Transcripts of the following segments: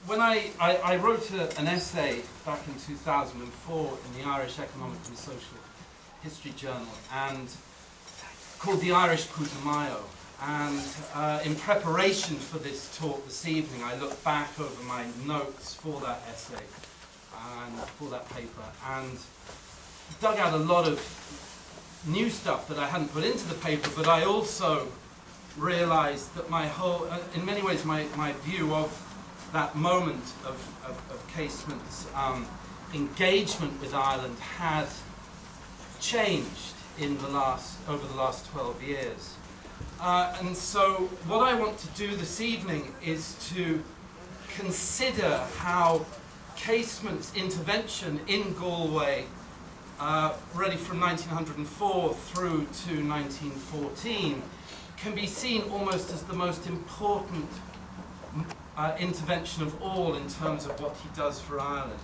when I wrote an essay back in 2004 in the Irish Economic and Social History Journal, and called The Irish Putumayo. And in preparation for this talk this evening, I looked back over my notes for that essay and for that paper, and dug out a lot of new stuff that I hadn't put into the paper, but I also realized that my whole, in many ways, my view of that moment of Casement's engagement with Ireland had changed in the over the last 12 years. And so what I want to do this evening is to consider how Casement's intervention in Galway, really from 1904 through to 1914, can be seen almost as the most important intervention of all in terms of what he does for Ireland.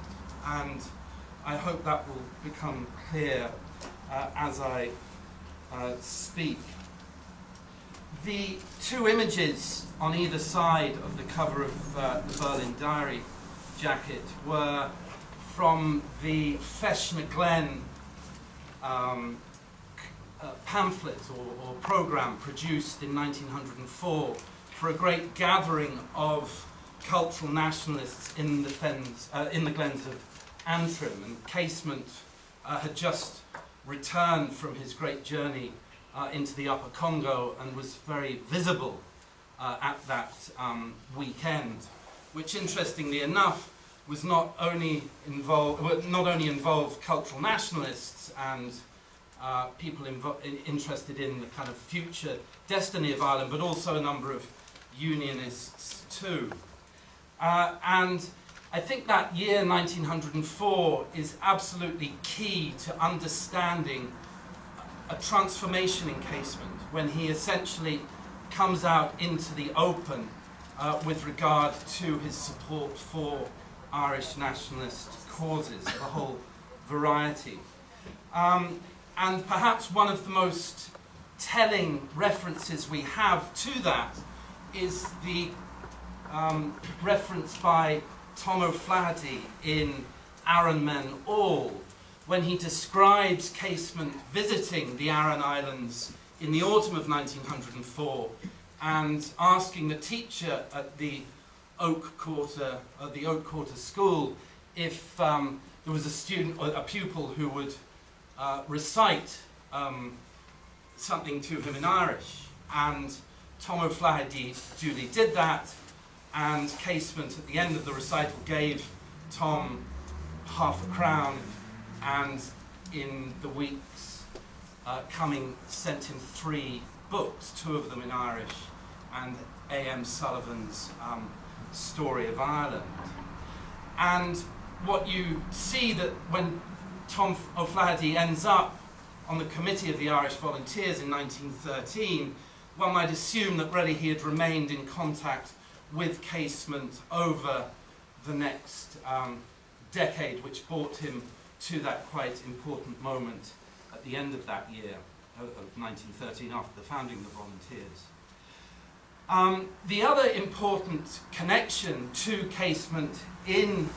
And I hope that will become clear as I speak. The two images on either side of the cover of the Berlin Diary jacket were from the Feis na Glen pamphlet or program produced in 1904 for a great gathering of cultural nationalists in the glens of Antrim. And Casement had just returned from his great journey into the Upper Congo and was very visible at that weekend, which, interestingly enough, was not only involved cultural nationalists and people interested in the kind of future destiny of Ireland, but also a number of unionists too. And I think that year, 1904, is absolutely key to understanding a transformation in Casement, when he essentially comes out into the open with regard to his support for Irish nationalist causes of a whole variety. And perhaps one of the most telling references we have to that is the reference by Tom O'Flaherty in Aran All, when he describes Casement visiting the Aran Islands in the autumn of 1904 and asking the teacher at the Oak Quarter School if there was a student or a pupil who would recite something to him in Irish. And Tom O'Flaherty duly did that, and Casement at the end of the recital gave Tom £0.50, and in the weeks coming sent him 3 books, 2 of them in Irish, and A.M. Sullivan's Story of Ireland. And what you see that when Tom O'Flaherty ends up on the committee of the Irish Volunteers in 1913, one might assume that really he had remained in contact with Casement over the next decade, which brought him to that quite important moment at the end of that year, of 1913, after the founding of the Volunteers. The other important connection to Casement in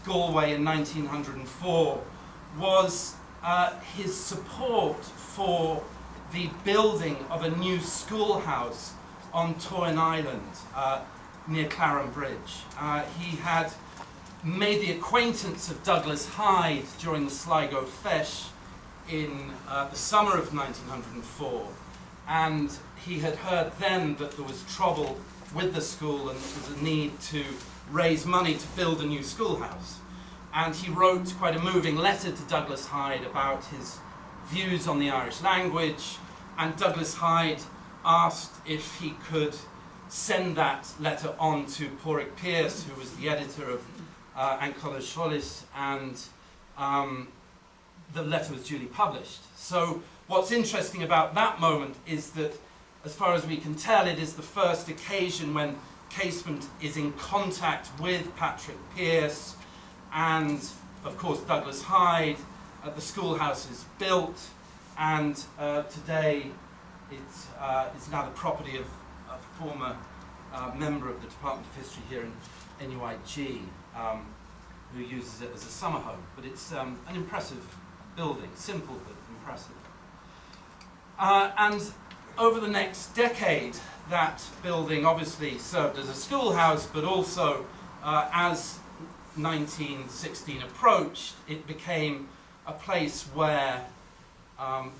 Galway in 1904 was his support for the building of a new schoolhouse on Aran Islands near Claren Bridge. He had made the acquaintance of Douglas Hyde during the Sligo Feis in the summer of 1904, and he had heard then that there was trouble with the school and there was a need to raise money to build a new schoolhouse. And he wrote quite a moving letter to Douglas Hyde about his views on the Irish language, and Douglas Hyde asked if he could send that letter on to Pádraig Pearse, who was the editor of anti-colonial, and the letter was duly published. So what's interesting about that moment is that, as far as we can tell, it is the first occasion when Casement is in contact with Pádraig Pearse, and of course Douglas Hyde. The schoolhouse is built, and today it's now the property of a former member of the Department of History here in NUIG, who uses it as a summer home. But it's an impressive building, simple but impressive. And over the next decade, that building obviously served as a schoolhouse, but also as 1916 approached, it became a place where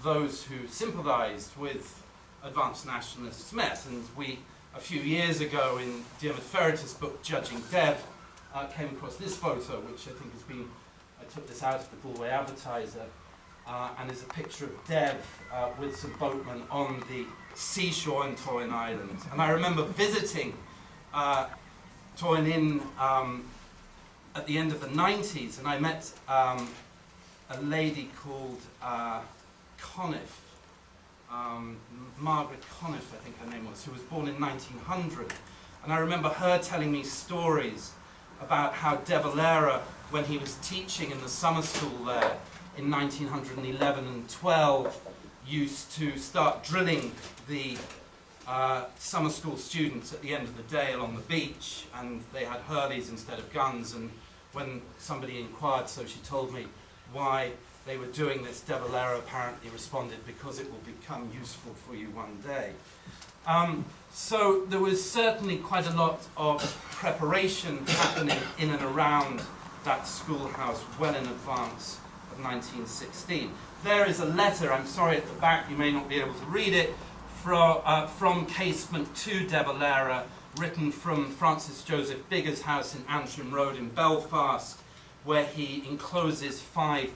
those who sympathized with advanced nationalists met. And we, a few years ago in Diarmaid Flaherty's book, Judging Deb, came across this photo, which I think has been, I took this out of the Galway Advertiser, and is a picture of Deb with some boatmen on the seashore in Aran Islands. And I remember visiting Aran at the end of the 90s, and I met a lady called Conniff, Margaret Conniff, I think her name was, who was born in 1900. And I remember her telling me stories about how De Valera, when he was teaching in the summer school there in 1911 and 12, used to start drilling the summer school students at the end of the day along the beach, and they had hurleys instead of guns. And when somebody inquired, so she told me, why they were doing this, De Valera apparently responded, because it will become useful for you one day. So there was certainly quite a lot of preparation happening in and around that schoolhouse well in advance of 1916. There is a letter, I'm sorry at the back, you may not be able to read it, from Casement to De Valera, written from Francis Joseph Bigger's house in Antrim Road in Belfast, where he encloses £5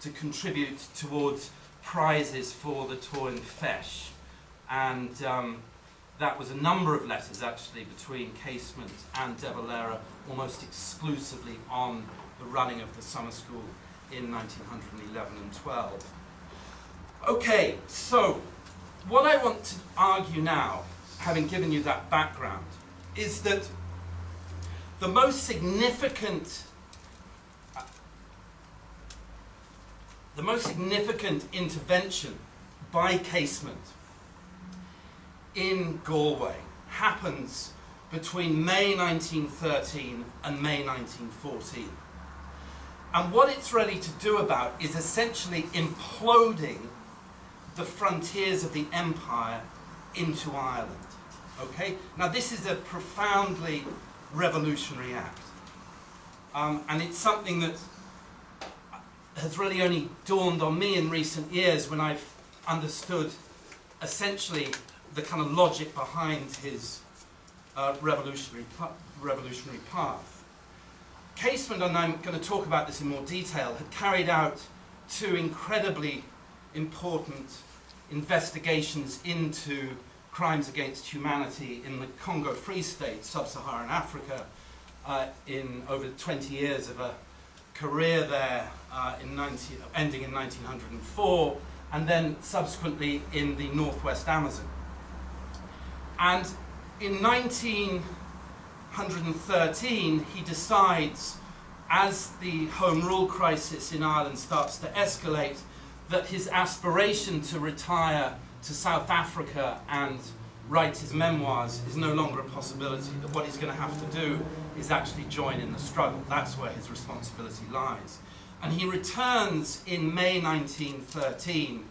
to contribute towards prizes for the Tour in Fesh. And that was a number of letters actually between Casement and De Valera, almost exclusively on the running of the summer school in 1911 and 12. Okay, so what I want to argue now, having given you that background, is that the most significant intervention by Casement in Galway happens between May 1913 and May 1914. And what it's ready to do about is essentially imploding the frontiers of the empire into Ireland. Okay? Now this is a profoundly revolutionary act. And it's something that has really only dawned on me in recent years when I've understood essentially the kind of logic behind his revolutionary path. Casement, and I'm going to talk about this in more detail, had carried out two incredibly important investigations into crimes against humanity in the Congo Free State, sub-Saharan Africa, in over 20 years of a career there, ending in 1904, and then subsequently in the Northwest Amazon. And in 1913, he decides, as the Home Rule crisis in Ireland starts to escalate, that his aspiration to retire to South Africa and write his memoirs is no longer a possibility, that what he's going to have to do is actually join in the struggle. That's where his responsibility lies. And he returns in May 1913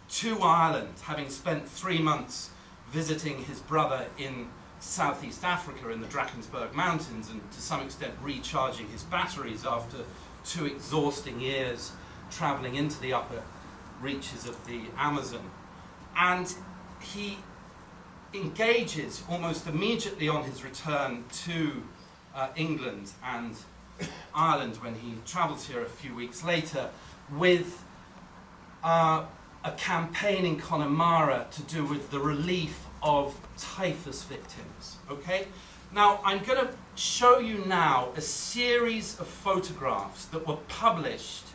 to Ireland, having spent 3 months visiting his brother in Southeast Africa in the Drakensberg Mountains, and to some extent recharging his batteries after 2 exhausting years traveling into the upper reaches of the Amazon. And he engages almost immediately on his return to England and Ireland, when he travels here a few weeks later, with a campaign in Connemara to do with the relief of typhus victims. Okay? Now, I'm going to show you now a series of photographs that were published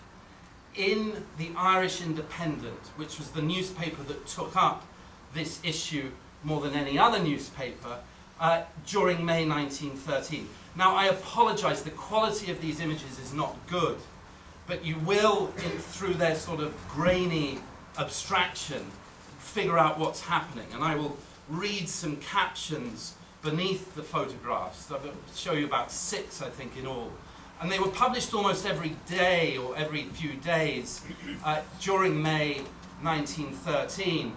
in the Irish Independent, which was the newspaper that took up this issue more than any other newspaper, during May 1913. Now, I apologize, the quality of these images is not good, but you will, through their sort of grainy abstraction, figure out what's happening. And I will read some captions beneath the photographs. So I'll show you about 6, I think, in all. And they were published almost every day or every few days during May 1913.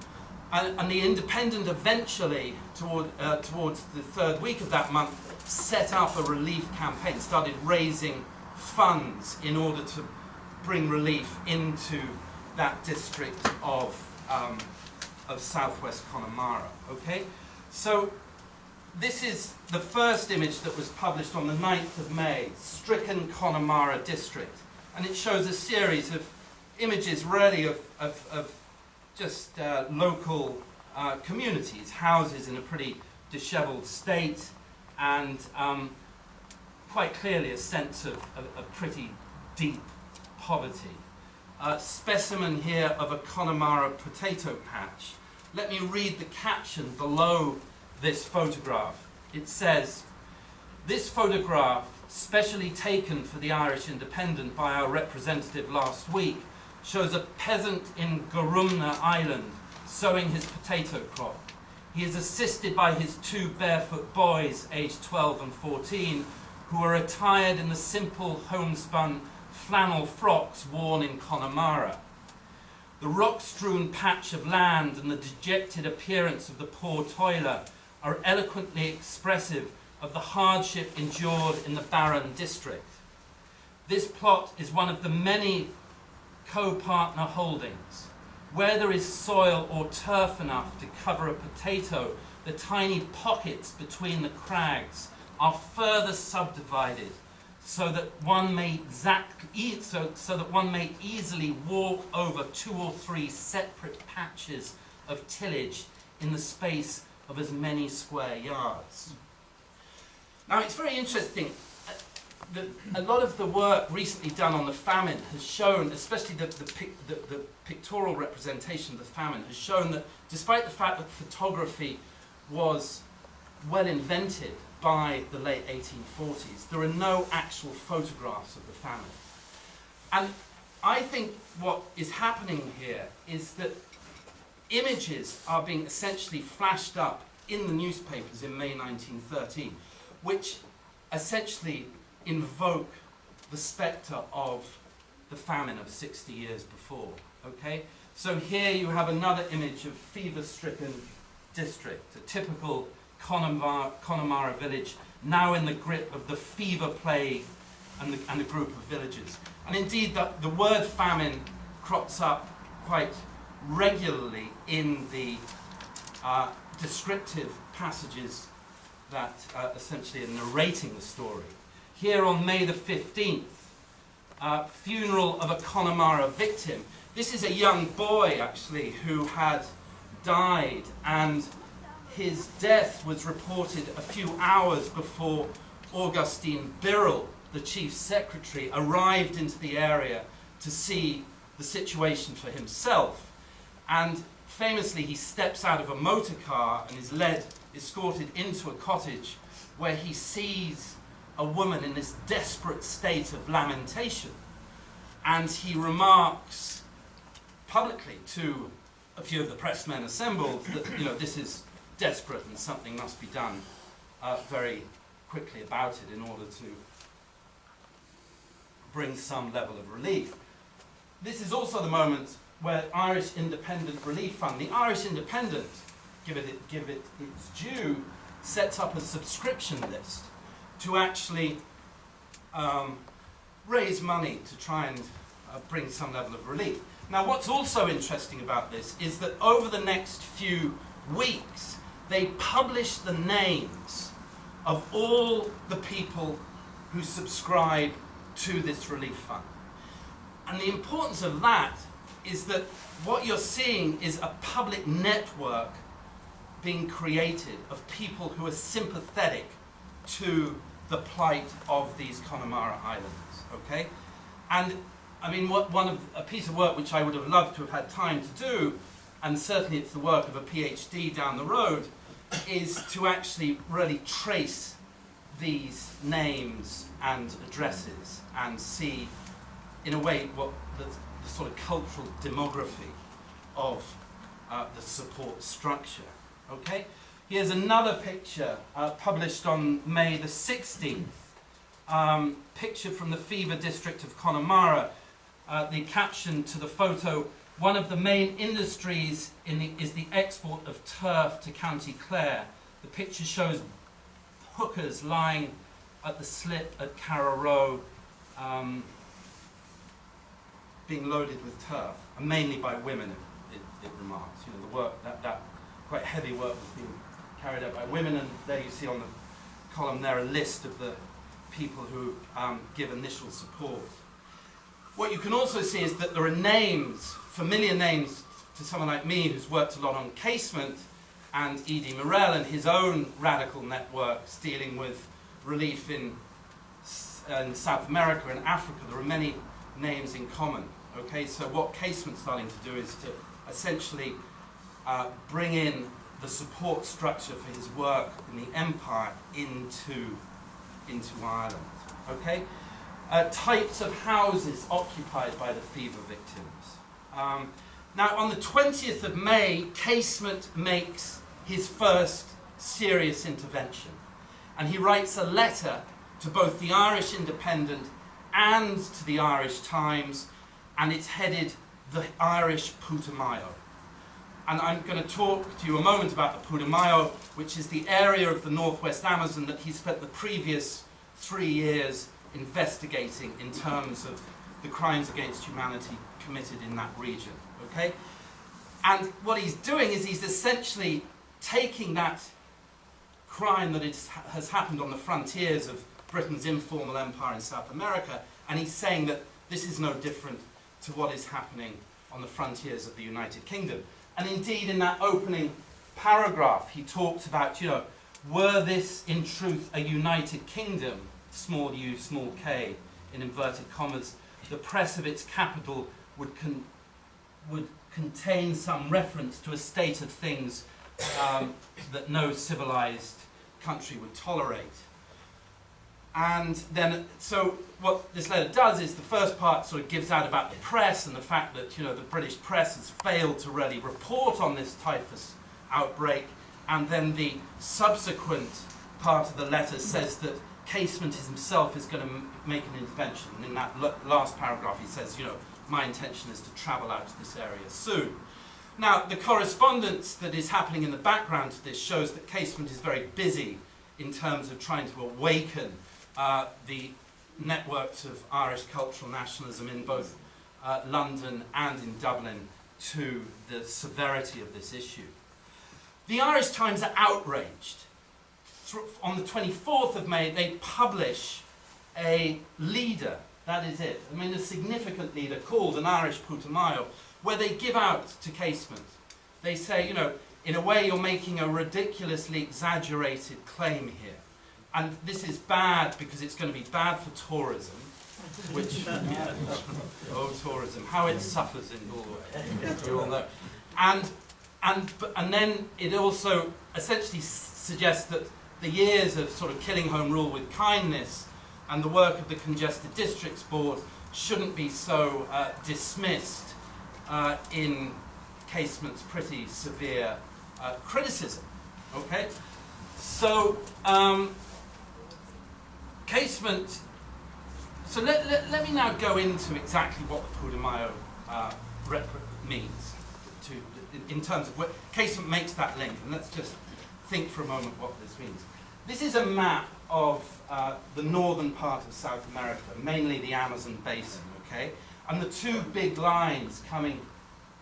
And the Independent eventually, towards the 3rd week of that month, set up a relief campaign, started raising funds in order to bring relief into that district of southwest Connemara. Okay? So this is the first image that was published on the 9th of May, stricken Connemara district. And it shows a series of images really of just local communities, houses in a pretty disheveled state, and quite clearly a sense of pretty deep poverty. A specimen here of a Connemara potato patch. Let me read the caption below this photograph. It says, "This photograph, specially taken for the Irish Independent by our representative last week, shows a peasant in Aran Island sowing his potato crop. He is assisted by his 2 barefoot boys, aged 12 and 14, who are attired in the simple homespun flannel frocks worn in Connemara. The rock-strewn patch of land and the dejected appearance of the poor toiler are eloquently expressive of the hardship endured in the barren district. This plot is one of the many co-partner holdings. Where there is soil or turf enough to cover a potato, the tiny pockets between the crags are further subdivided so that one may easily walk over 2 or 3 separate patches of tillage in the space of as many square yards." Now it's very interesting. A lot of the work recently done on the famine has shown, especially the pictorial representation of the famine, has shown that despite the fact that photography was well invented by the late 1840s, there are no actual photographs of the famine. And I think what is happening here is that images are being essentially flashed up in the newspapers in May 1913, which essentially invoke the spectre of the famine of 60 years before. Okay? So here you have another image of fever-stricken district, a typical Connemara village, now in the grip of the fever plague and a group of villages. And indeed, the word famine crops up quite regularly in the descriptive passages that essentially are narrating the story. Here on May the 15th, funeral of a Connemara victim. This is a young boy, actually, who had died, and his death was reported a few hours before Augustine Birrell, the chief secretary, arrived into the area to see the situation for himself. And famously, he steps out of a motor car and is escorted into a cottage where he sees a woman in this desperate state of lamentation. And he remarks publicly to a few of the pressmen assembled that, this is desperate and something must be done very quickly about it in order to bring some level of relief. This is also the moment where Irish Independent Relief Fund, the Irish Independent, give it its due, sets up a subscription list to actually raise money to try and bring some level of relief. Now, what's also interesting about this is that over the next few weeks, they publish the names of all the people who subscribe to this relief fund. And the importance of that is that what you're seeing is a public network being created of people who are sympathetic to the plight of these Connemara Islands, okay? And I mean, a piece of work which I would have loved to have had time to do, and certainly it's the work of a PhD down the road, is to actually really trace these names and addresses and see, in a way, what the sort of cultural demography of the support structure. Okay? Here's another picture published on May the 16th. Picture from the fever district of Connemara. The caption to the photo: one of the main industries is the export of turf to County Clare. The picture shows hookers lying at the slip at Carrow, being loaded with turf, and mainly by women, it remarks. You know, the work, that quite heavy work was being carried out by women, and there you see on the column there a list of the people who give initial support. What you can also see is that there are names, familiar names to someone like me who's worked a lot on Casement, and Edie Morel and his own radical networks dealing with relief in South America and Africa. There are many names in common. Okay, so what Casement's starting to do is to essentially bring in the support structure for his work in the empire into Ireland. Okay, types of houses occupied by the fever victims. Now, on the 20th of May, Casement makes his first serious intervention, and he writes a letter to both the Irish Independent and to the Irish Times, and it's headed "The Irish Putumayo." And I'm going to talk to you a moment about the Putumayo, which is the area of the northwest Amazon that he spent the previous 3 years investigating in terms of the crimes against humanity committed in that region. Okay? And what he's doing is he's essentially taking that crime that has happened on the frontiers of Britain's informal empire in South America, and he's saying that this is no different to what is happening on the frontiers of the United Kingdom. And indeed, in that opening paragraph, he talked about, you know, were this in truth a United Kingdom, small u, small k, in inverted commas, the press of its capital would contain some reference to a state of things that no civilized country would tolerate. And then, so what this letter does is the first part sort of gives out about the press and the fact that, you know, the British press has failed to really report on this typhus outbreak, and then the subsequent part of the letter says that Casement himself is going to make an intervention. And in that last paragraph he says, you know, my intention is to travel out to this area soon. Now, the correspondence that is happening in the background to this shows that Casement is very busy in terms of trying to awaken the networks of Irish cultural nationalism in both London and in Dublin to the severity of this issue. The Irish Times are outraged. On the 24th of May, they publish a leader, that is it, I mean a significant leader called An Irish Putumayo, where they give out to Casement. They say, you know, in a way you're making a ridiculously exaggerated claim here. And this is bad because it's going to be bad for tourism, which, oh tourism, how it suffers in Galway, you all know. And then it also essentially suggests that the years of sort of killing home rule with kindness and the work of the Congested Districts Board shouldn't be so dismissed in Casement's pretty severe criticism. Okay? So, Casement, so let me now go into exactly what the Putumayo means in terms of what Casement makes that link, and let's just think for a moment what this means. This is a map of the northern part of South America, mainly the Amazon basin, okay? And the two big lines coming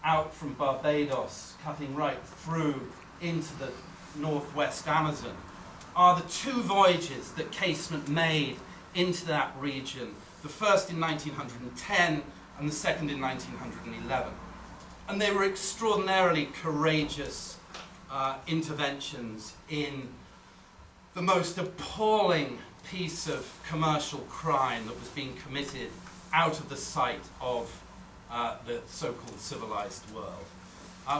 out from Barbados, cutting right through into the northwest Amazon, are the two voyages that Casement made into that region, the first in 1910 and the second in 1911. And they were extraordinarily courageous interventions in the most appalling piece of commercial crime that was being committed out of the sight of the so-called civilized world.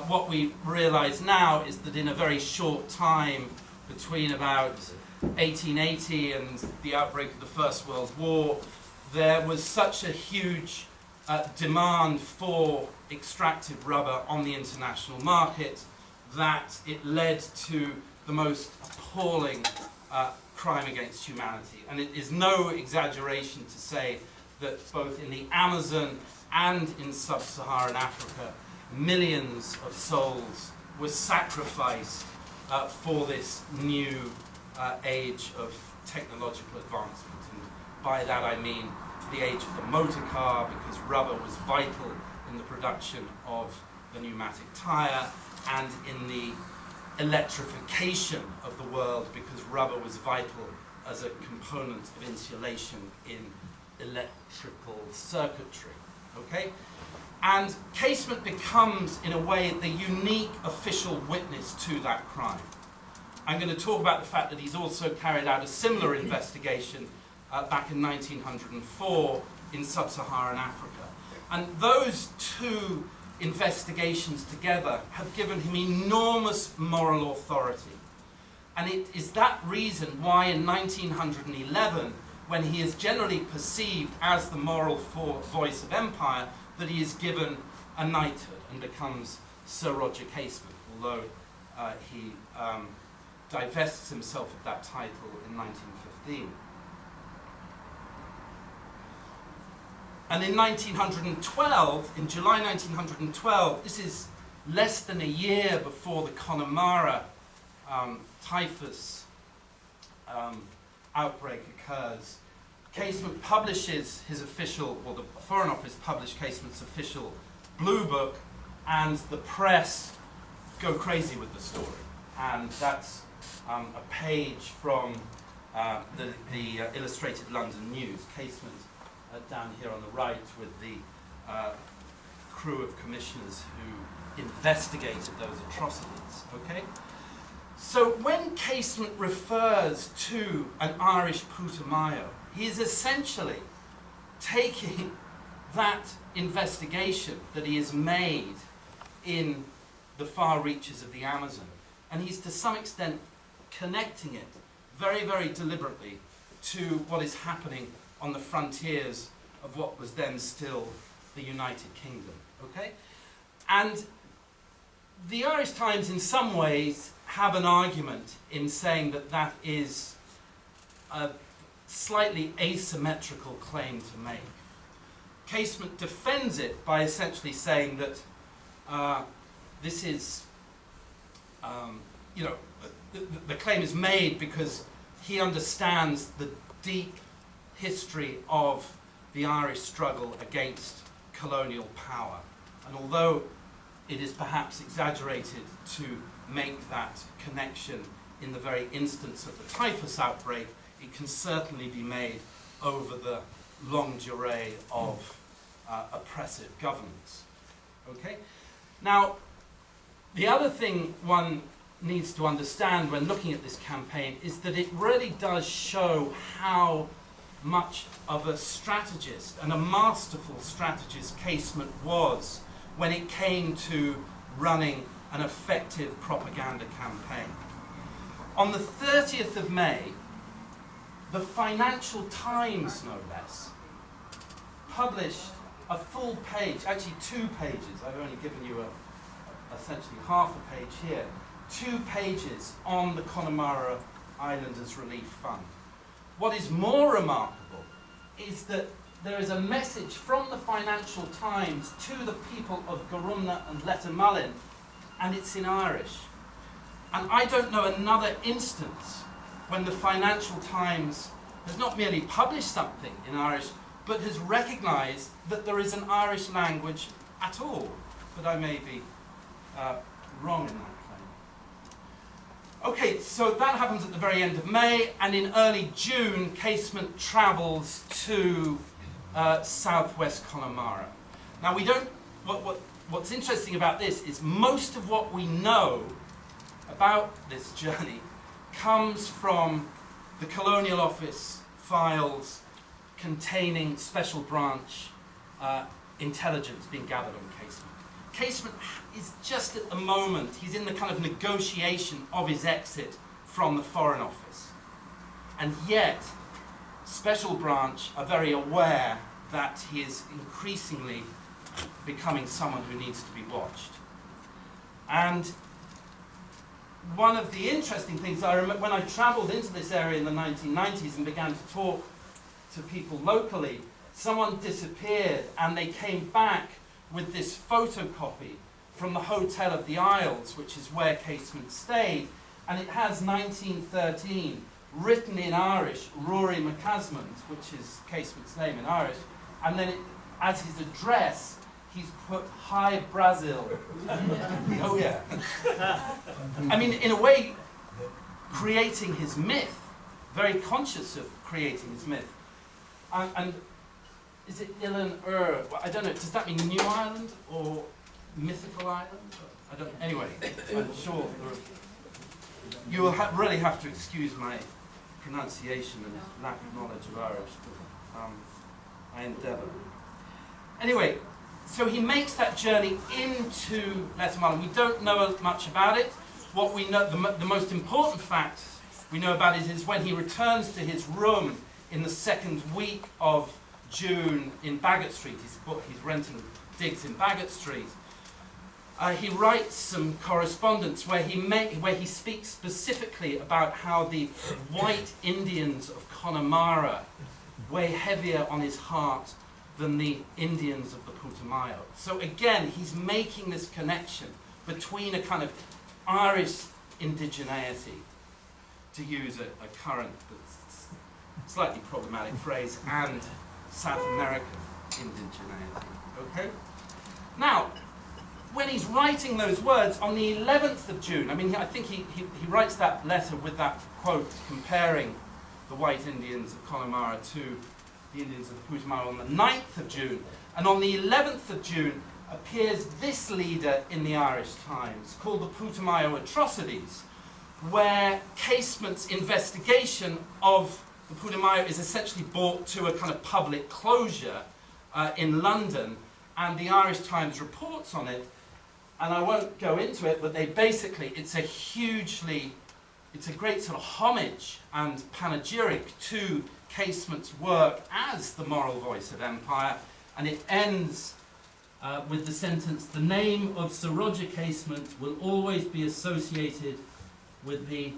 What we realize now is that in a very short time, between about 1880 and the outbreak of the First World War, there was such a huge demand for extractive rubber on the international market that it led to the most appalling crime against humanity. And it is no exaggeration to say that both in the Amazon and in sub-Saharan Africa, millions of souls were sacrificed for this new age of technological advancement. And by that I mean the age of the motor car, because rubber was vital in the production of the pneumatic tire, and in the electrification of the world, because rubber was vital as a component of insulation in electrical circuitry. Okay? And Casement becomes, in a way, the unique official witness to that crime. I'm going to talk about the fact that he's also carried out a similar investigation back in 1904 in sub-Saharan Africa. And those two investigations together have given him enormous moral authority. And it is that reason why in 1911, when he is generally perceived as the moral voice of empire, that he is given a knighthood and becomes Sir Roger Casement, although he divests himself of that title in 1915. And in 1912, in July 1912, this is less than a year before the Connemara Typhus outbreak occurs, Casement publishes his official, well, the Foreign Office published Casement's official Blue Book, and the press go crazy with the story. And that's a page from the Illustrated London News. Casement down here on the right with the crew of commissioners who investigated those atrocities. Okay? So when Casement refers to an Irish Putumayo, he is essentially taking that investigation that he has made in the far reaches of the Amazon, and he's to some extent connecting it very, very deliberately to what is happening on the frontiers of what was then still the United Kingdom. Okay? And the Irish Times in some ways have an argument in saying that that is a slightly asymmetrical claim to make. Casement defends it by essentially saying that this is, the claim is made because he understands the deep history of the Irish struggle against colonial power. And although it is perhaps exaggerated to make that connection in the very instance of the Typhus outbreak, it can certainly be made over the longue durée of oppressive governments. Okay? Now, the other thing one needs to understand when looking at this campaign is that it really does show how much of a strategist and a masterful strategist Casement was when it came to running an effective propaganda campaign. On the 30th of May, the Financial Times, no less, published a full page, actually 2 pages, I've only given you essentially half a page here, 2 pages on the Connemara Islanders Relief Fund. What is more remarkable is that there is a message from the Financial Times to the people of Garumna and Lettermullin, and it's in Irish. And I don't know another instance when the Financial Times has not merely published something in Irish, but has recognised that there is an Irish language at all. But I may be wrong in that claim. Okay, so that happens at the very end of May, and in early June, Casement travels to southwest Connemara. Now we don't, what's interesting about this is most of what we know about this journey comes from the Colonial Office files containing special branch intelligence being gathered on Casement. Casement is just at the moment, he's in the kind of negotiation of his exit from the Foreign Office. And yet, special branch are very aware that he is increasingly becoming someone who needs to be watched. And one of the interesting things I remember when I travelled into this area in the 1990s and began to talk to people locally, someone disappeared and they came back with this photocopy from the Hotel of the Isles, which is where Casement stayed, and it has 1913 written in Irish, Rory Casement, which is Casement's name in Irish, and then as his address, he's put Hi Brazil. Oh yeah. I mean, in a way, creating his myth, very conscious of creating his myth. And is it Ilan Ur? Well, I don't know, does that mean New Ireland or Mythical Island? I don't know. Anyway, I'm sure you will really have to excuse my pronunciation and lack of knowledge of Irish, but I endeavour. Anyway, so he makes that journey into Lettern Island. We don't know much about it. What we know, the most important fact we know about it is when he returns to his room in the second week of June in Baggot Street. He's renting digs in Baggot Street. He writes some correspondence where he speaks specifically about how the white Indians of Connemara weigh heavier on his heart than the Indians of the Putumayo. So again, he's making this connection between a kind of Irish indigeneity, to use a current but slightly problematic phrase, and South American indigeneity. Okay? Now, when he's writing those words on the 11th of June, I mean, I think he writes that letter with that quote comparing the white Indians of Connemara to the Indians of the Putumayo on the 9th of June. And on the 11th of June appears this leader in the Irish Times called the Putumayo Atrocities, where Casement's investigation of the Putumayo is essentially brought to a kind of public closure in London, and the Irish Times reports on it. And I won't go into it, but it's a great sort of homage and panegyric to Casement's work as the moral voice of empire, and it ends with the sentence, "The name of Sir Roger Casement will always be associated with the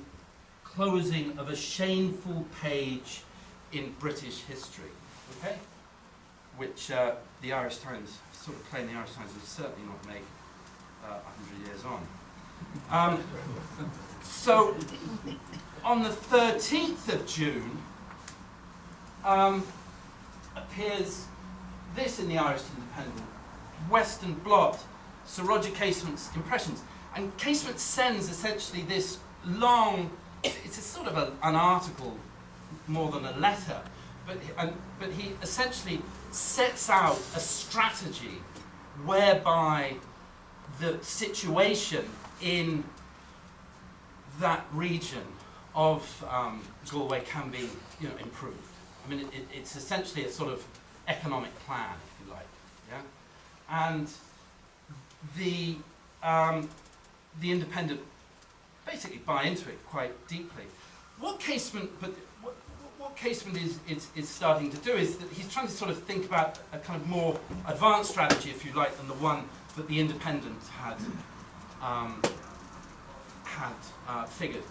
closing of a shameful page in British history." Okay? Which the Irish Times, sort of claim the Irish Times will certainly not make 100 years on. So, on the 13th of June, appears this in the Irish Independent, Western Blot, Sir Roger Casement's impressions. And Casement sends essentially this long, it's a sort of an article more than a letter, but he essentially sets out a strategy whereby the situation in that region of Galway can be, improved. I mean, it's essentially a sort of economic plan, if you like, yeah. And the Independent basically buy into it quite deeply. What Casement is starting to do is that he's trying to sort of think about a kind of more advanced strategy, if you like, than the one that the Independent had figured.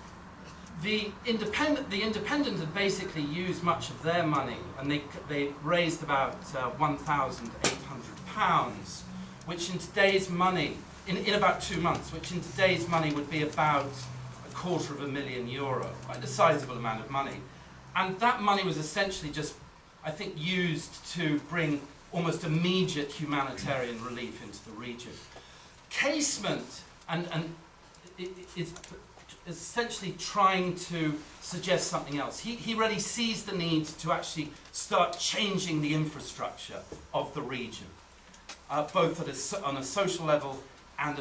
The Independent had basically used much of their money, and they raised about £1,800, which in today's money, in about 2 months, which in today's money would be about €250,000, quite a sizable amount of money. And that money was essentially just, I think, used to bring almost immediate humanitarian relief into the region. Casement is essentially trying to suggest something else. He really sees the need to actually start changing the infrastructure of the region, both on a social level and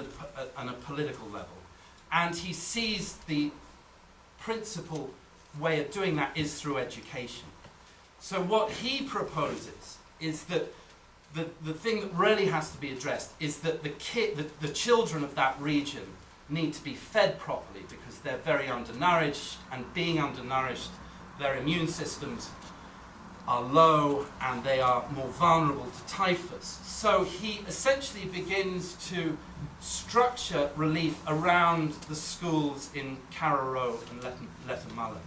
on a political level. And he sees the principal way of doing that is through education. So what he proposes is that the thing that really has to be addressed is that the children of that region need to be fed properly, because they're very undernourished, and being undernourished, their immune systems are low and they are more vulnerable to typhus. So he essentially begins to structure relief around the schools in Carrow and Lettermullen.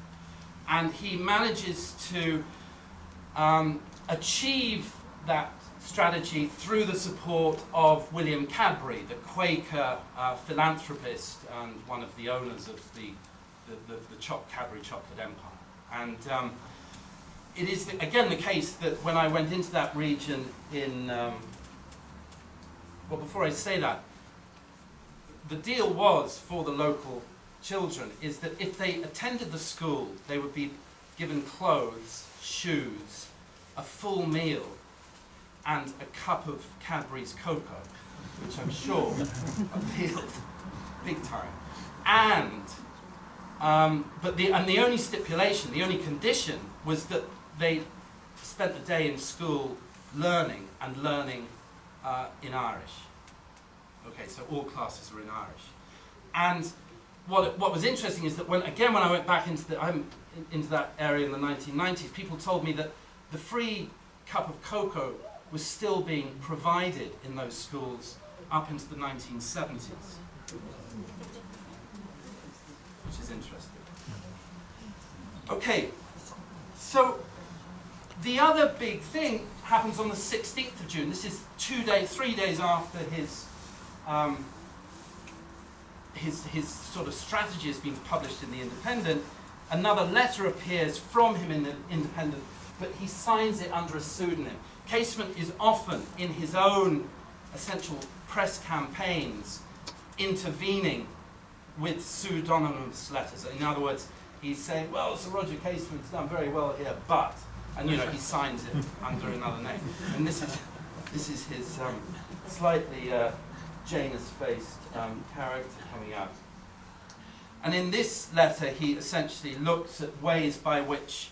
And he manages to achieve that strategy through the support of William Cadbury, the Quaker philanthropist and one of the owners of the Cadbury Chocolate Empire. And it is, again, the case that when I went into that region in... well, before I say that, the deal was for the local children is that if they attended the school, they would be given clothes, shoes, a full meal, and a cup of Cadbury's cocoa, which I'm sure appealed big time. And but the only stipulation, the only condition, was that they spent the day in school learning in Irish. Okay, so all classes were in Irish. And what was interesting is that when I went back into that area in the 1990s, people told me that the free cup of cocoa was still being provided in those schools up into the 1970s, which is interesting. Okay, so the other big thing happens on the 16th of June. This is 3 days after his sort of strategy has been published in the Independent. Another letter appears from him in the Independent, but he signs it under a pseudonym. Casement is often, in his own essential press campaigns, intervening with pseudonymous letters. In other words, he's saying, well, Sir Roger Casement's done very well here, but, and he signs it under another name. And this is his slightly Janus-faced character coming out. And in this letter, he essentially looks at ways by which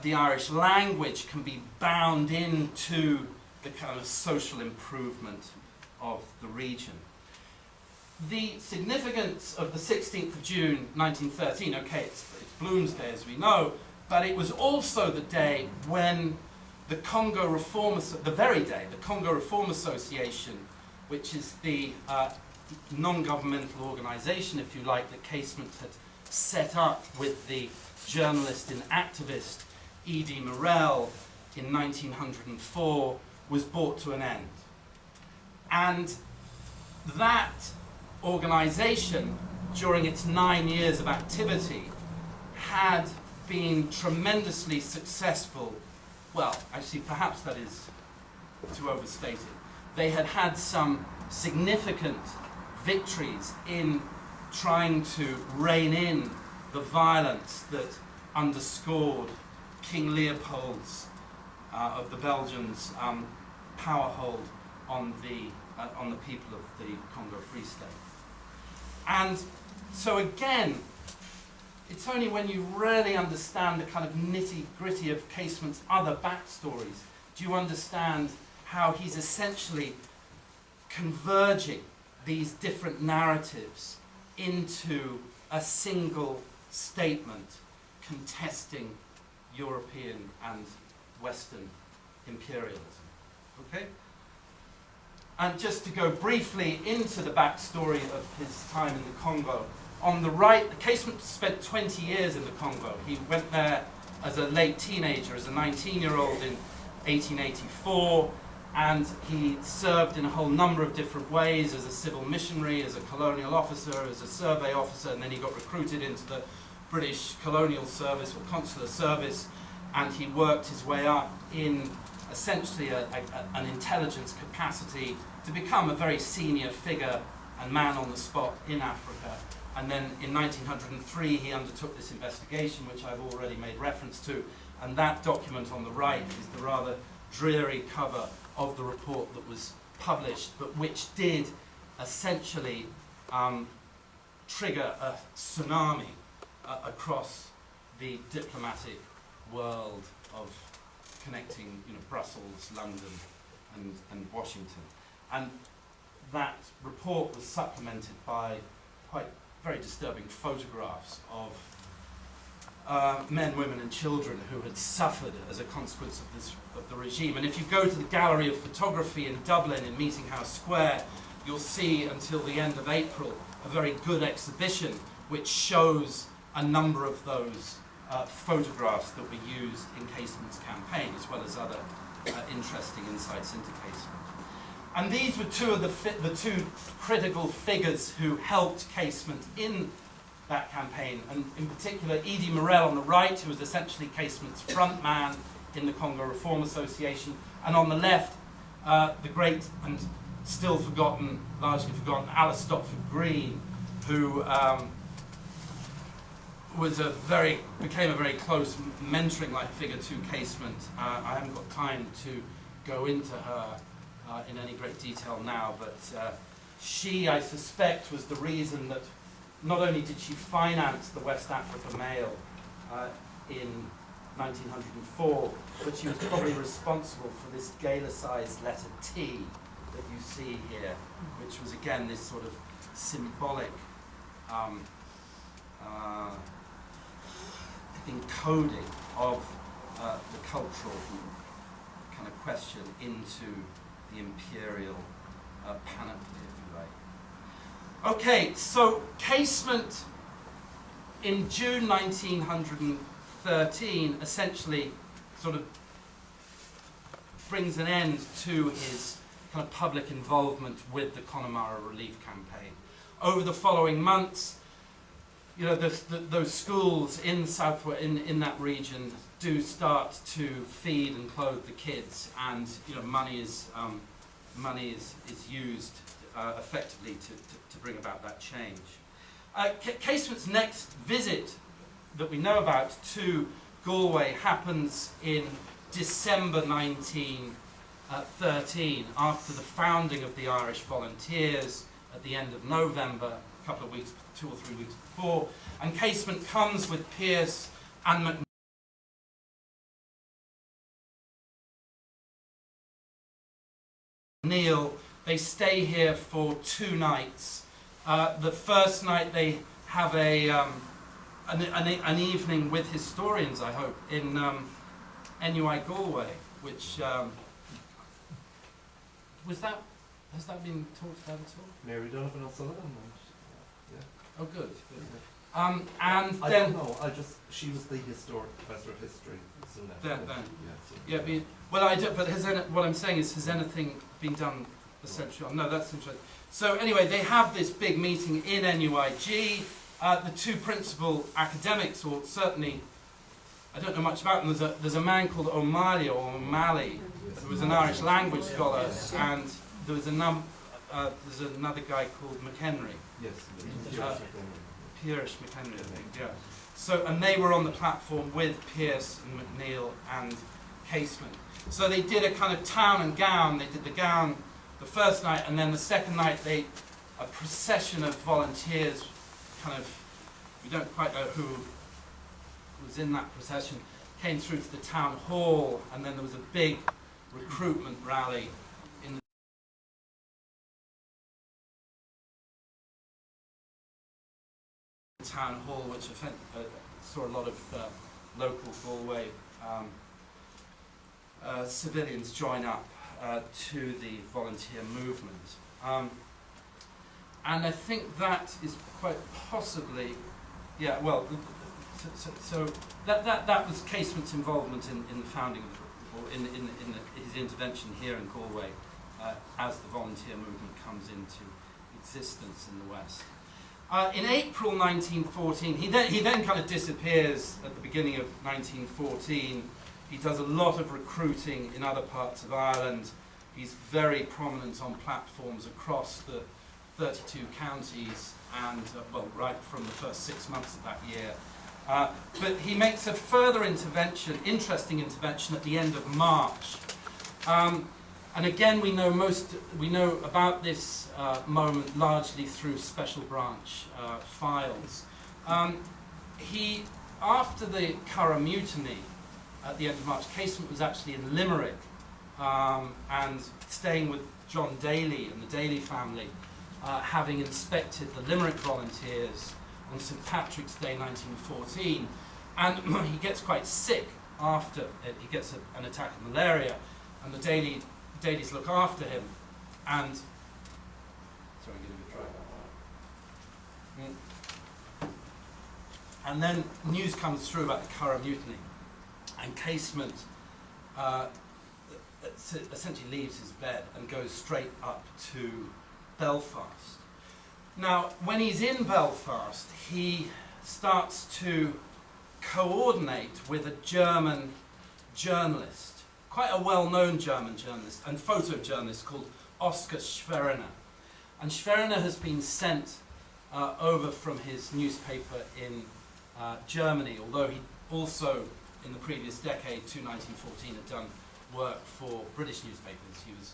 the Irish language can be bound into the kind of social improvement of the region. The significance of the 16th of June 1913, okay, it's Bloomsday as we know, but it was also the day when the Congo Reform, the very day, the Congo Reform Association, which is the non-governmental organization, if you like, that Casement had set up with the journalist and activist E.D. Morel in 1904, was brought to an end. And that organization, during its 9 years of activity, had been tremendously successful. Well, actually, perhaps that is too overstated. They had had some significant victories in trying to rein in the violence that underscored King Leopold's of the Belgians' power hold on the people of the Congo Free State. And so again, it's only when you really understand the kind of nitty-gritty of Casement's other backstories do you understand how he's essentially converging these different narratives into a single statement contesting European and Western imperialism. Okay? And just to go briefly into the backstory of his time in the Congo, on the right, Casement spent 20 years in the Congo. He went there as a late teenager, as a 19-year-old in 1884, and he served in a whole number of different ways as a civil missionary, as a colonial officer, as a survey officer, and then he got recruited into the British colonial service or consular service, and he worked his way up in essentially an intelligence capacity to become a very senior figure and man on the spot in Africa. And then in 1903 he undertook this investigation, which I've already made reference to, and that document on the right is the rather dreary cover of the report that was published, but which did essentially trigger a tsunami across the diplomatic world of connecting, Brussels, London, and Washington. And that report was supplemented by very disturbing photographs of men, women and children who had suffered as a consequence of the regime. And if you go to the Gallery of Photography in Dublin in Meeting House Square, you'll see until the end of April a very good exhibition which shows a number of those photographs that were used in Casement's campaign, as well as other interesting insights into Casement. And these were two of the two critical figures who helped Casement in that campaign, and in particular Edie Morel on the right, who was essentially Casement's front man in the Congo Reform Association, and on the left, the great and still forgotten, largely forgotten, Alice Stopford Green, who became a very close mentoring-like figure to Casement. I haven't got time to go into her in any great detail now, but she, I suspect, was the reason that not only did she finance the West Africa Mail in 1904, but she was probably responsible for this Gaelicized letter T that you see here, which was again this sort of symbolic encoding of the cultural kind of question into the imperial panoply, if you like. Okay, so Casement in June 1913 essentially sort of brings an end to his kind of public involvement with the Connemara relief campaign. Over the following months, you know, those schools in that region do start to feed and clothe the kids, and you know, money is used effectively to bring about that change. Casement's next visit that we know about to Galway happens in December 1913, after the founding of the Irish Volunteers at the end of November, a couple of weeks, 2 or 3 weeks before, and Casement comes with Pearse and McNeill. They stay here for 2 nights. The first night they have an evening with historians, I hope, in NUI Galway, which has that been talked about at all? Mary Donovan O'Sullivan. Yeah. Oh, good. And then I don't know. She was the professor of history soon after. Well, I do, but what I'm saying is, has anything been done essentially? No, that's interesting. So anyway, they have this big meeting in NUIG. The 2 principal academics, or certainly, I don't know much about them. There's a man called O'Malley, who was an Irish language scholar, and there's another guy called McHenry. Yes. Pearse McHenry, I think. Yeah. So, and they were on the platform with Pearse and McNeill and Casement. So they did a kind of town and gown. They did the gown the first night, and then the second night a procession of volunteers, kind of, we don't quite know who was in that procession, came through to the town hall, and then there was a big recruitment rally in the town hall, which saw a lot of local Galway civilians join up to the volunteer movement. And I think that is quite possibly, yeah, well, so that was Casement's involvement in the founding of, or in his intervention here in Galway as the volunteer movement comes into existence in the West. In April 1914, he then kind of disappears at the beginning of 1914. He does a lot of recruiting in other parts of Ireland. He's very prominent on platforms across the 32 counties, and well, right from the first 6 months of that year. But he makes a further intervention, interesting intervention, at the end of March. And again, we know about this moment largely through special branch files. After the Curragh Mutiny at the end of March, Casement was actually in Limerick and staying with John Daly and the Daly family, having inspected the Limerick volunteers on St. Patrick's Day 1914. And he gets quite sick after it. He gets an attack of malaria, and the dailies look after him. And sorry, give it a try. And then news comes through about the Curragh mutiny, and Casement essentially leaves his bed and goes straight up to Belfast. Now, when he's in Belfast, he starts to coordinate with a German journalist, quite a well-known German journalist and photojournalist called Oskar Schweriner. And Schweriner has been sent over from his newspaper in Germany, although he also, in the previous decade, to 1914, had done work for British newspapers. He was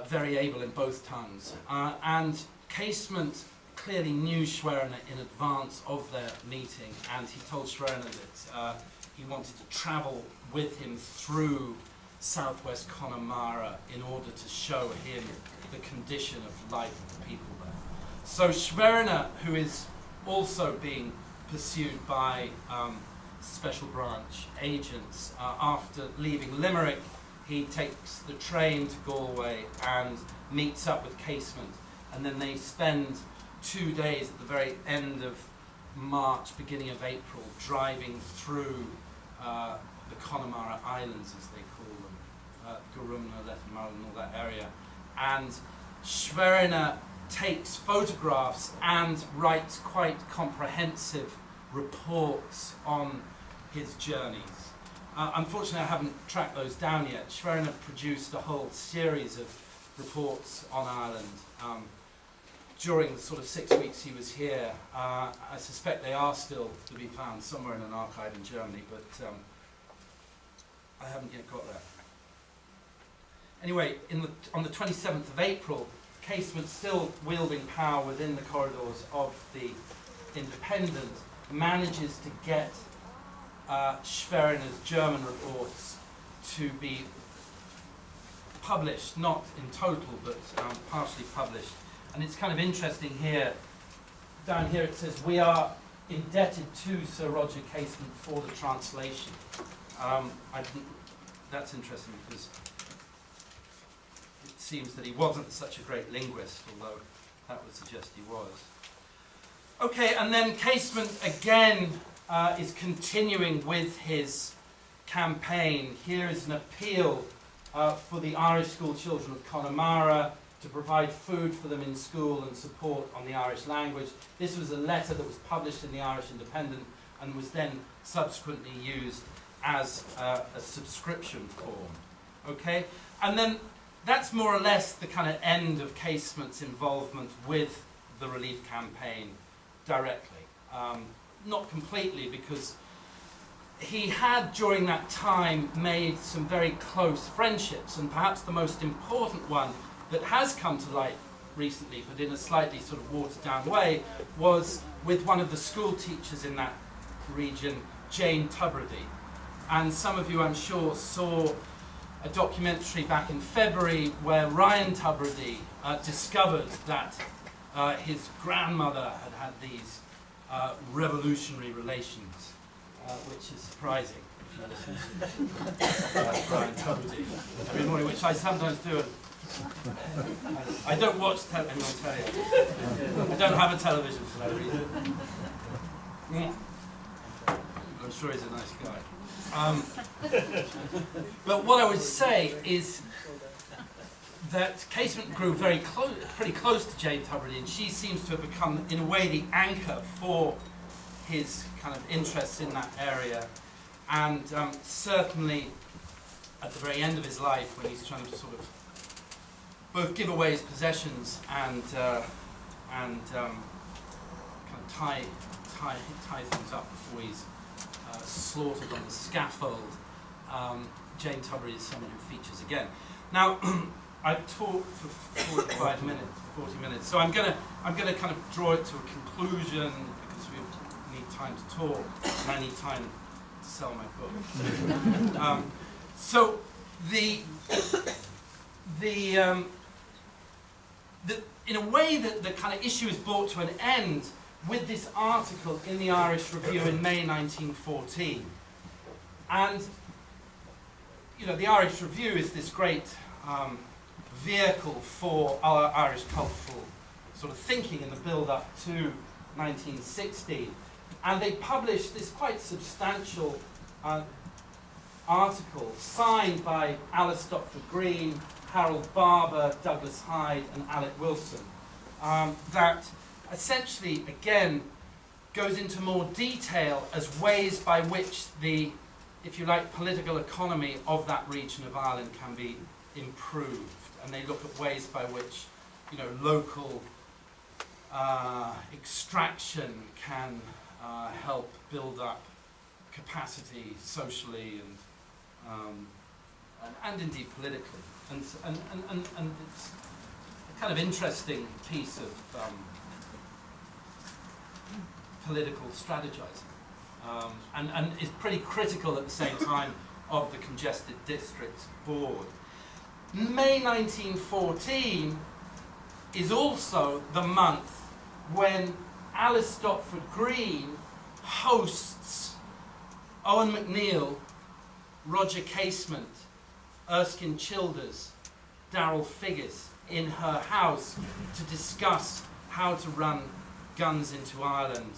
very able in both tongues. And Casement clearly knew Schweriner in advance of their meeting, and he told Schweriner that he wanted to travel with him through southwest Connemara in order to show him the condition of life of the people there. So Schweriner, who is also being pursued by special branch agents, after leaving Limerick, he takes the train to Galway and meets up with Casement, and then they spend 2 days at the very end of March, beginning of April, driving through the Connemara Islands, as they call them, Garumna, Lettermull, and all that area. And Schweriner takes photographs and writes quite comprehensive reports on his journeys. Unfortunately, I haven't tracked those down yet. Schweriner produced a whole series of reports on Ireland during the sort of 6 weeks he was here. I suspect they are still to be found somewhere in an archive in Germany, but I haven't yet got there. Anyway, on the 27th of April, Casement, still wielding power within the corridors of the Independent, manages to get Schweriner's German reports to be published, not in total, but partially published. And it's kind of interesting here, down here it says, "We are indebted to Sir Roger Casement for the translation." That's interesting because it seems that he wasn't such a great linguist, although that would suggest he was. Okay, and then Casement again is continuing with his campaign. Here is an appeal for the Irish school children of Connemara to provide food for them in school and support on the Irish language. This was a letter that was published in the Irish Independent and was then subsequently used as a subscription form. Okay, and then that's more or less the kind of end of Casement's involvement with the relief campaign directly. Not completely, because he had during that time made some very close friendships, and perhaps the most important one that has come to light recently, but in a slightly sort of watered down way, was with one of the school teachers in that region, Jane Tubridy. And some of you, I'm sure, saw a documentary back in February where Ryan Tubridy discovered that his grandmother had had these revolutionary relations, which is surprising if you listen to Ryan Tubridy every morning, which I sometimes do. I don't watch anyone tell you. I don't have a television for that reason. I'm sure he's a nice guy. But what I would say is that Casement grew pretty close to Jane Tubridy, and she seems to have become, in a way, the anchor for his kind of interests in that area. And certainly, at the very end of his life, when he's trying to sort of both give away his possessions and kind of tie things up before he's slaughtered on the scaffold, Jane Tubridy is someone who features again. Now, I've talked for 40 minutes, so I'm gonna kind of draw it to a conclusion because we need time to talk, and I need time to sell my book. So in a way that the kind of issue is brought to an end with this article in the Irish Review in May 1914. And, you know, the Irish Review is this great vehicle for our Irish cultural sort of thinking in the build-up to 1916. And they published this quite substantial article signed by Alice Stopford Green, Harold Barber, Douglas Hyde, and Alec Wilson, that essentially, again, goes into more detail as ways by which the, if you like, political economy of that region of Ireland can be improved. And they look at ways by which, you know, local extraction can help build up capacity socially and indeed politically. And it's a kind of interesting piece of political strategizing, and is pretty critical at the same time of the Congested Districts Board. May 1914 is also the month when Alice Stopford Green hosts Owen McNeill, Roger Casement, Erskine Childers, Darrell Figgis in her house to discuss how to run guns into Ireland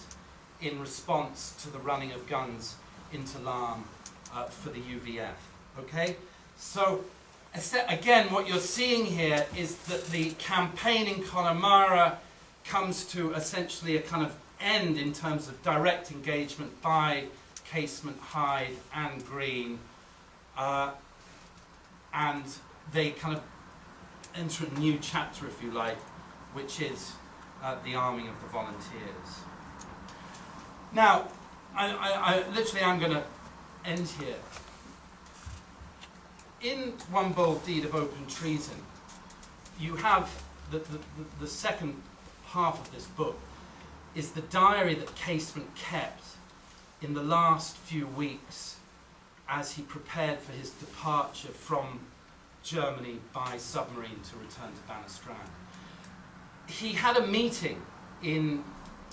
in response to the running of guns into Larne for the UVF. Okay? So, again, what you're seeing here is that the campaign in Connemara comes to essentially a kind of end in terms of direct engagement by Casement, Hyde, and Green, and they kind of enter a new chapter, if you like, which is the arming of the volunteers. Now, I literally am going to end here. In One Bold Deed of Open Treason, you have the second half of this book is the diary that Casement kept in the last few weeks as he prepared for his departure from Germany by submarine to return to Bannostrand. He had a meeting in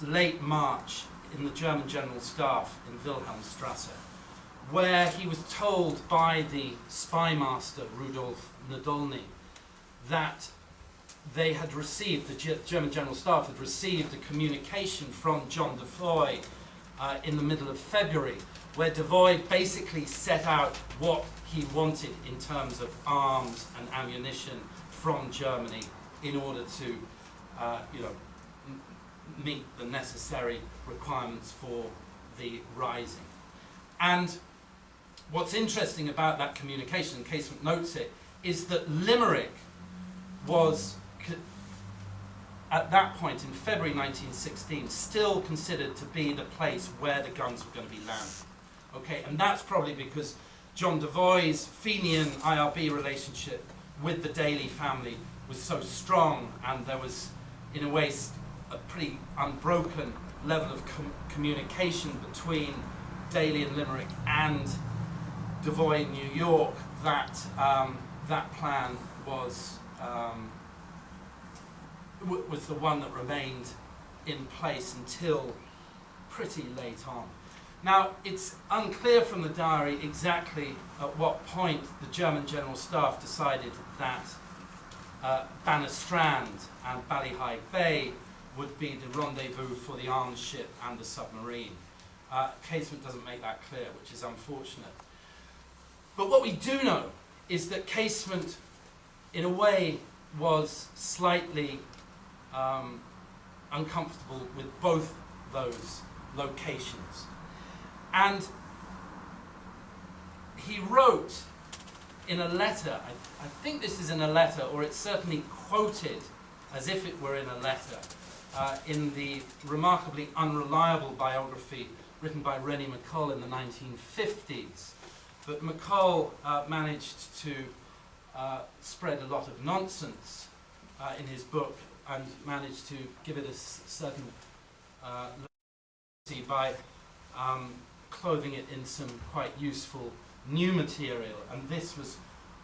late March in the German General Staff in Wilhelmstrasse, where he was told by the spy master Rudolf Nadolny that they had received, the German General Staff had received a communication from John Defoe in the middle of February, where Defoe basically set out what he wanted in terms of arms and ammunition from Germany in order to meet the necessary requirements for the rising. And what's interesting about that communication, and Casement notes it, is that Limerick was, at that point in February 1916, still considered to be the place where the guns were going to be landed. Okay, and that's probably because John Defoe's Fenian IRB relationship with the Daly family was so strong, and there was, in a way, a pretty unbroken level of communication between Daly and Limerick and Defoe in New York, that that plan was the one that remained in place until pretty late on. Now, it's unclear from the diary exactly at what point the German General Staff decided that Bannostrand and Ballyheigue Bay would be the rendezvous for the armed ship and the submarine. Casement doesn't make that clear, which is unfortunate. But what we do know is that Casement, in a way, was slightly uncomfortable with both those locations. And he wrote in a letter, I think this is in a letter, or it's certainly quoted as if it were in a letter, in the remarkably unreliable biography written by Rennie McCull in the 1950s. But McCull managed to spread a lot of nonsense in his book and managed to give it a certain by clothing it in some quite useful new material, and this was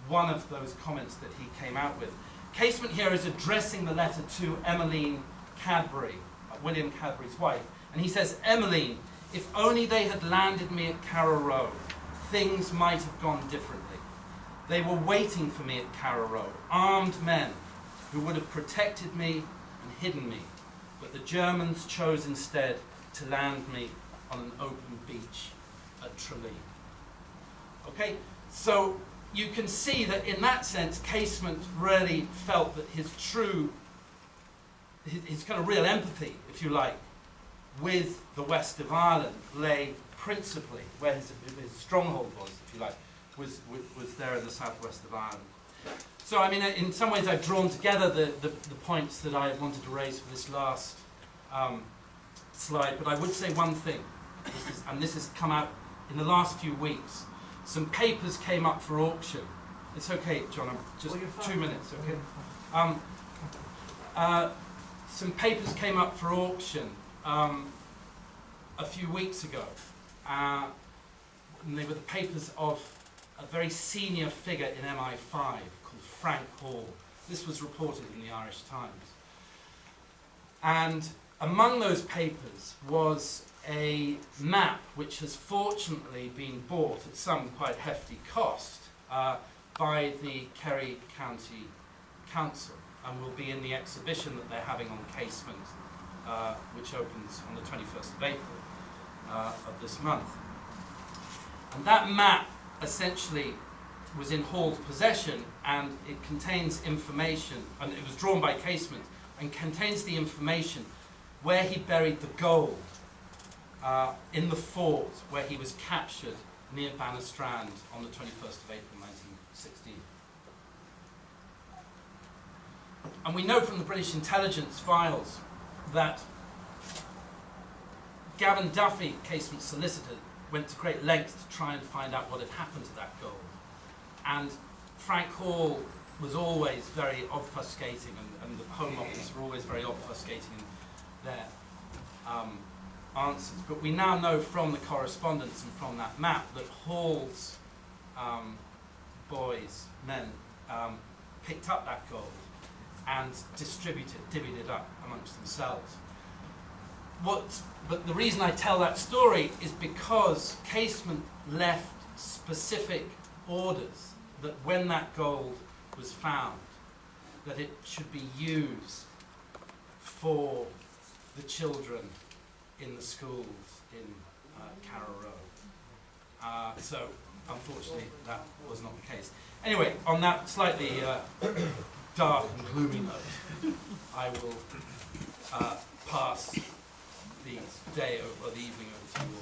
one of those comments that he came out with. Casement here is addressing the letter to Emmeline Cadbury, William Cadbury's wife. And he says, Emmeline, if only they had landed me at Carrow Row, things might have gone differently. They were waiting for me at Carrow Row, armed men who would have protected me and hidden me. But the Germans chose instead to land me on an open beach at Tralee. Okay, so you can see that in that sense, Casement really felt that his kind of real empathy, if you like, with the west of Ireland lay principally where his stronghold was, if you like, was there in the southwest of Ireland. So, I mean, in some ways I've drawn together the points that I wanted to raise for this last slide, but I would say one thing, and this has come out in the last few weeks. Some papers came up for auction. It's okay, John, I'm just 2 minutes, okay? Some papers came up for auction a few weeks ago. And they were the papers of a very senior figure in MI5 called Frank Hall. This was reported in the Irish Times. And among those papers was a map which has fortunately been bought at some quite hefty cost by the Kerry County Council and will be in the exhibition that they're having on Casement, which opens on the 21st of April of this month. And that map essentially was in Hall's possession, and it contains information, and it was drawn by Casement, and contains the information where he buried the gold in the fort where he was captured near Bannerstrand on the 21st of April 1916. And we know from the British intelligence files that Gavin Duffy, Casement's solicitor, went to great lengths to try and find out what had happened to that gold. And Frank Hall was always very obfuscating, and the Home Office were always very obfuscating in their answers. But we now know from the correspondence and from that map that Hall's men, picked up that gold and divvied it up amongst themselves. But the reason I tell that story is because Casement left specific orders that when that gold was found, that it should be used for the children in the schools in Carrow Row. So, unfortunately, that was not the case. Anyway, on that slightly dark and gloomy note, I will pass the day or the evening over to you all.